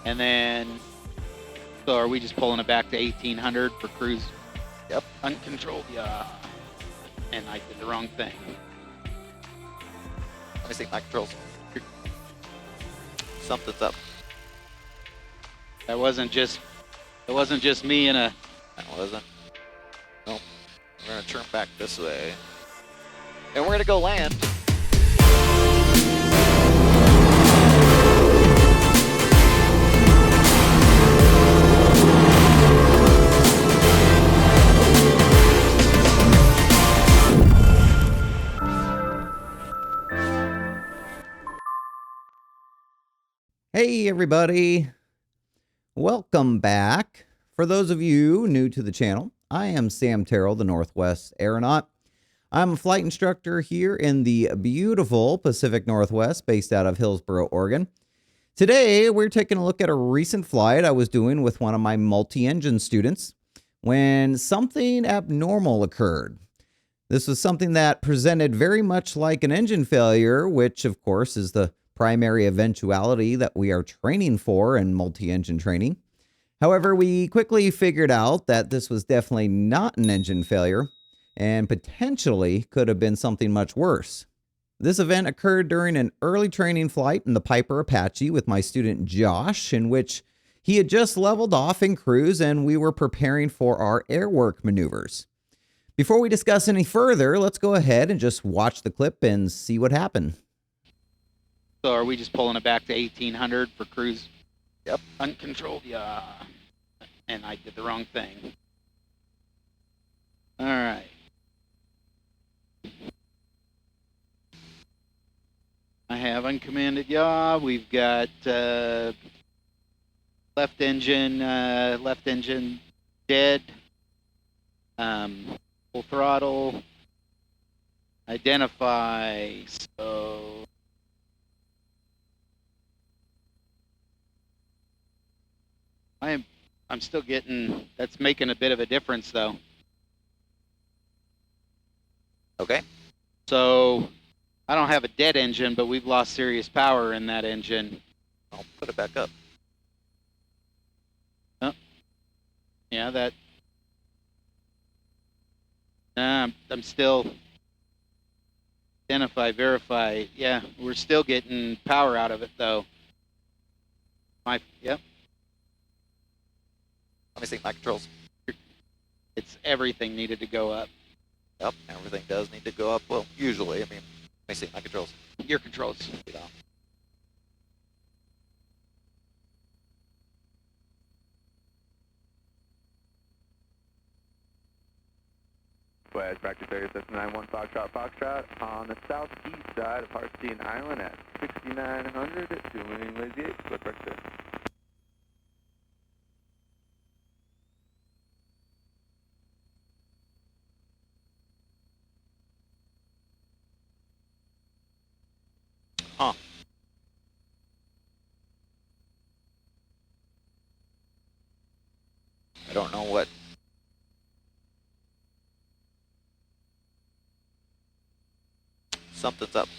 And then, so are we just pulling it back to 1800 for cruise? Yep. Uncontrolled, yeah. And I did the wrong thing. Let me see my controls. Something's up. It wasn't just me and a... That wasn't. Nope. We're going to turn back this way. And we're going to go land. Hey everybody, welcome back. For those of you new to the channel, I am Sam Terrell, the Northwest Aeronaut. I'm a flight instructor here in the beautiful Pacific Northwest, based out of Hillsboro, Oregon. Today, we're taking a look at a recent flight I was doing with one of my multi-engine students when something abnormal occurred. This was something that presented very much like an engine failure, which of course is the primary eventuality that we are training for in multi-engine training. However, we quickly figured out that this was definitely not an engine failure and potentially could have been something much worse. This event occurred during an early training flight in the Piper Apache with my student Josh, in which he had just leveled off in cruise and we were preparing for our airwork maneuvers. Before we discuss any further, let's go ahead and just watch the clip and see what happened. So are we just pulling it back to 1800 for cruise? Yep. Uncontrolled, yeah. And I did the wrong thing. All right. I have uncommanded yaw. We've got left engine dead. Full throttle. Identify. So I'm still getting, that's making a bit of a difference though. Okay. So I don't have a dead engine, but we've lost serious power in that engine. I'll put it back up. Oh. Yeah, that. I'm still identify, verify. Yeah, we're still getting power out of it though. Yep. Let me see my controls. It's everything needed to go up. Yep, everything does need to go up. Well, usually. I mean, let me see my controls. Your controls. Get on. Flash practice area 791 Foxtrot on the southeast side of Hartstein Island at 6900 doing lazy 8. Flash practice area. Huh. I don't know what. Something's up.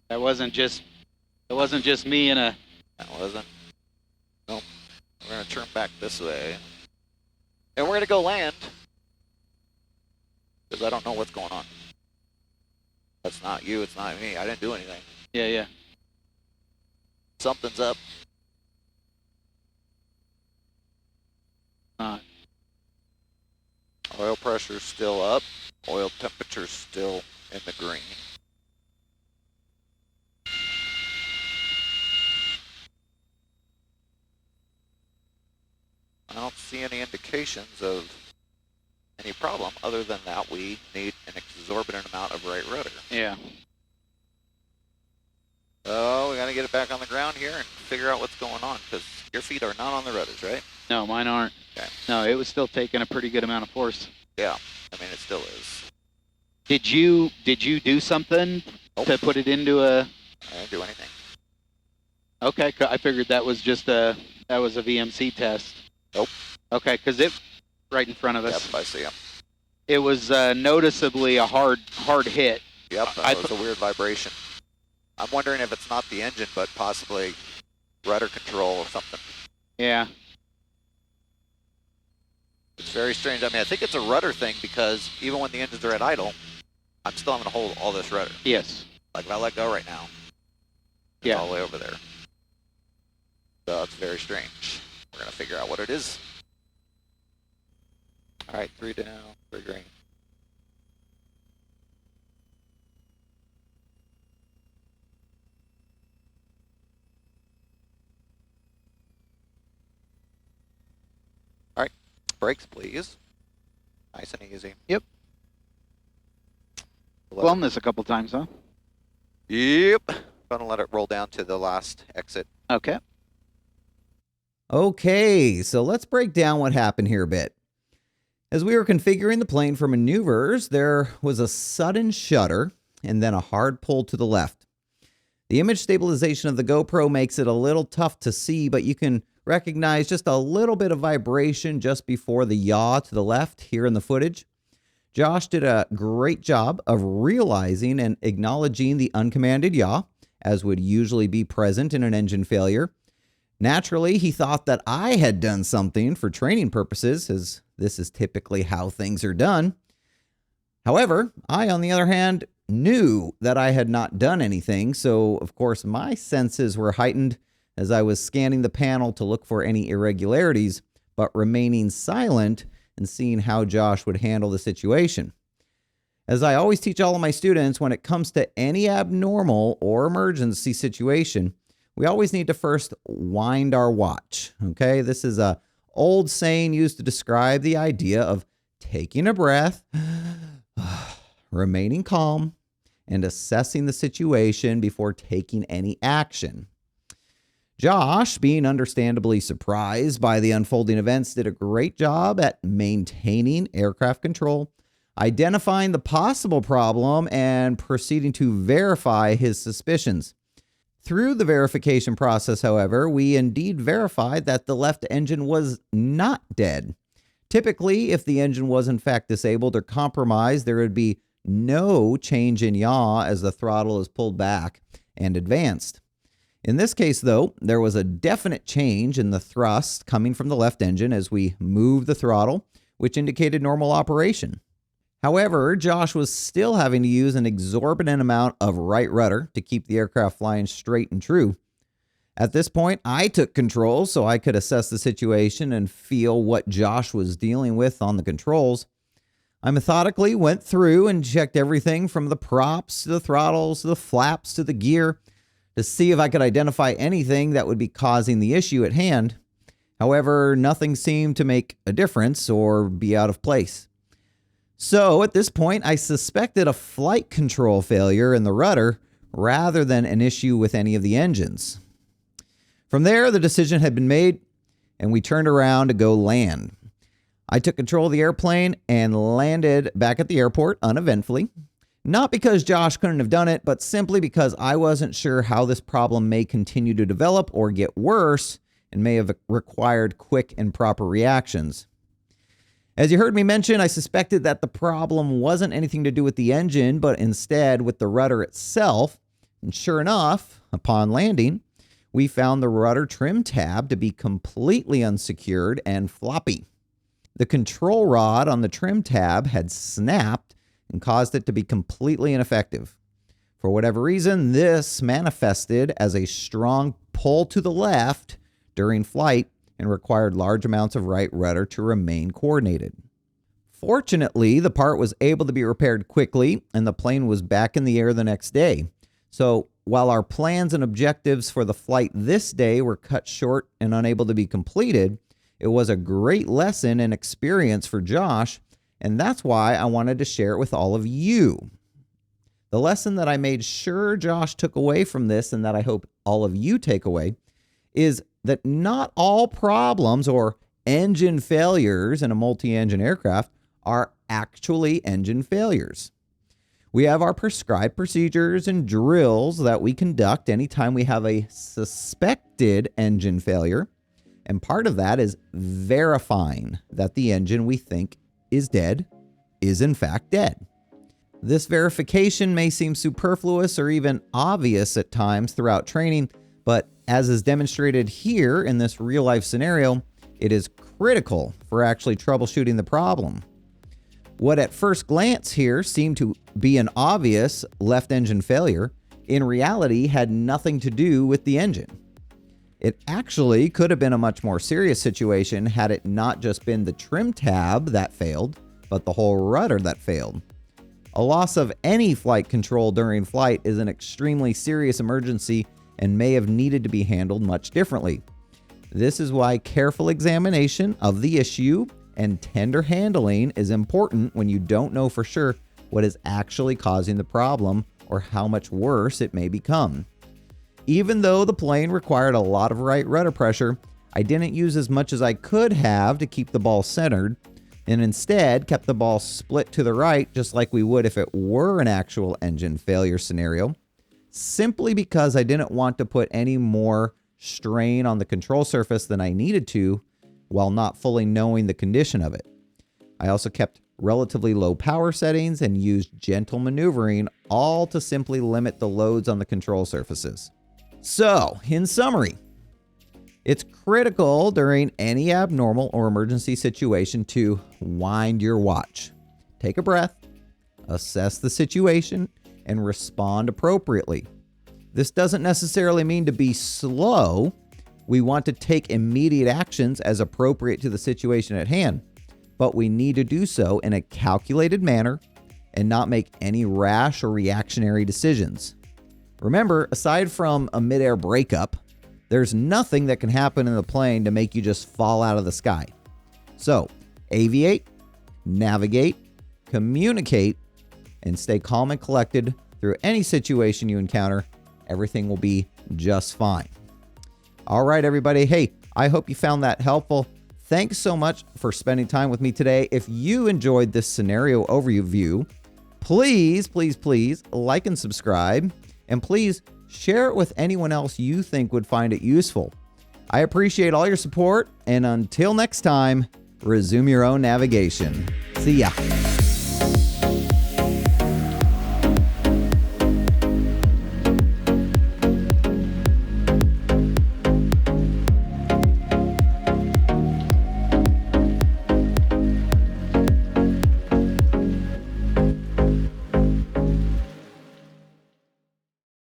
That wasn't just me and a... That wasn't. Nope. We're going to turn back this way. And we're going to go land. Because I don't know what's going on. That's not you, it's not me. I didn't do anything. Yeah. Something's up. Oil pressure's still up. Oil temperature's still in the green. I don't see any indications of any problem other than that we need an exorbitant amount of right rudder. Yeah. So we got to get it back on the ground here and figure out what's going on, because your feet are not on the rudders, right? No, mine aren't. Okay. No, it was still taking a pretty good amount of force. Yeah, I mean it still is. Did you do something to put it into a... I didn't do anything. Okay, I figured that was just a VMC test. Nope. Okay, because it right in front of us. Yep, I see him. It was noticeably a hard hit. Yep, that was a weird vibration. I'm wondering if it's not the engine, but possibly rudder control or something. Yeah. It's very strange. I mean, I think it's a rudder thing because even when the engines are at idle, I'm still having to hold all this rudder. Yes. Like if I let go right now, it's Yeah. all the way over there. So it's very strange. We're going to figure out what it is. All right, 3 down, 3 green. All right, brakes, please. Nice and easy. Yep. Blown this a couple times, huh? Yep. Gonna let it roll down to the last exit. Okay. Okay, so let's break down what happened here a bit. As we were configuring the plane for maneuvers, there was a sudden shudder and then a hard pull to the left. The image stabilization of the GoPro makes it a little tough to see, but you can recognize just a little bit of vibration just before the yaw to the left here in the footage. Josh did a great job of realizing and acknowledging the uncommanded yaw, as would usually be present in an engine failure. Naturally, he thought that I had done something for training purposes, as this is typically how things are done. However, I, on the other hand, knew that I had not done anything, so of course my senses were heightened as I was scanning the panel to look for any irregularities, but remaining silent and seeing how Josh would handle the situation. As I always teach all of my students, when it comes to any abnormal or emergency situation, we always need to first wind our watch, okay? This is an old saying used to describe the idea of taking a breath, remaining calm, and assessing the situation before taking any action. Josh, being understandably surprised by the unfolding events, did a great job at maintaining aircraft control, identifying the possible problem, and proceeding to verify his suspicions. Through the verification process, however, we indeed verified that the left engine was not dead. Typically, if the engine was in fact disabled or compromised, there would be no change in yaw as the throttle is pulled back and advanced. In this case, though, there was a definite change in the thrust coming from the left engine as we moved the throttle, which indicated normal operation. However, Josh was still having to use an exorbitant amount of right rudder to keep the aircraft flying straight and true. At this point, I took control so I could assess the situation and feel what Josh was dealing with on the controls. I methodically went through and checked everything from the props to the throttles to the flaps to the gear to see if I could identify anything that would be causing the issue at hand. However, nothing seemed to make a difference or be out of place. So at this point, I suspected a flight control failure in the rudder rather than an issue with any of the engines. From there, the decision had been made, and we turned around to go land. I took control of the airplane and landed back at the airport uneventfully. Not because Josh couldn't have done it, but simply because I wasn't sure how this problem may continue to develop or get worse and may have required quick and proper reactions. As you heard me mention, I suspected that the problem wasn't anything to do with the engine, but instead with the rudder itself. And sure enough, upon landing, we found the rudder trim tab to be completely unsecured and floppy. The control rod on the trim tab had snapped and caused it to be completely ineffective. For whatever reason, this manifested as a strong pull to the left during flight and required large amounts of right rudder to remain coordinated. Fortunately, the part was able to be repaired quickly and the plane was back in the air the next day. So while our plans and objectives for the flight this day were cut short and unable to be completed, it was a great lesson and experience for Josh, and that's why I wanted to share it with all of you. The lesson that I made sure Josh took away from this and that I hope all of you take away is that not all problems or engine failures in a multi-engine aircraft are actually engine failures. We have our prescribed procedures and drills that we conduct anytime we have a suspected engine failure, and part of that is verifying that the engine we think is dead is in fact dead. This verification may seem superfluous or even obvious at times throughout training, but As is demonstrated here in this real-life scenario, it is critical for actually troubleshooting the problem. What at first glance here seemed to be an obvious left engine failure, in reality had nothing to do with the engine. It actually could have been a much more serious situation had it not just been the trim tab that failed, but the whole rudder that failed. A loss of any flight control during flight is an extremely serious emergency and may have needed to be handled much differently. This is why careful examination of the issue and tender handling is important when you don't know for sure what is actually causing the problem or how much worse it may become. Even though the plane required a lot of right rudder pressure, I didn't use as much as I could have to keep the ball centered, and instead kept the ball split to the right just like we would if it were an actual engine failure scenario, simply because I didn't want to put any more strain on the control surface than I needed to while not fully knowing the condition of it. I also kept relatively low power settings and used gentle maneuvering, all to simply limit the loads on the control surfaces. So, in summary, it's critical during any abnormal or emergency situation to wind your watch, take a breath, assess the situation, and respond appropriately. This doesn't necessarily mean to be slow. We want to take immediate actions as appropriate to the situation at hand, but we need to do so in a calculated manner and not make any rash or reactionary decisions. Remember, aside from a midair breakup, there's nothing that can happen in the plane to make you just fall out of the sky. So, aviate, navigate, communicate, and stay calm and collected through any situation you encounter. Everything will be just fine. All right, everybody. Hey, I hope you found that helpful. Thanks so much for spending time with me today. If you enjoyed this scenario overview, please like and subscribe, and please share it with anyone else you think would find it useful. I appreciate all your support, and until next time, resume your own navigation. See ya.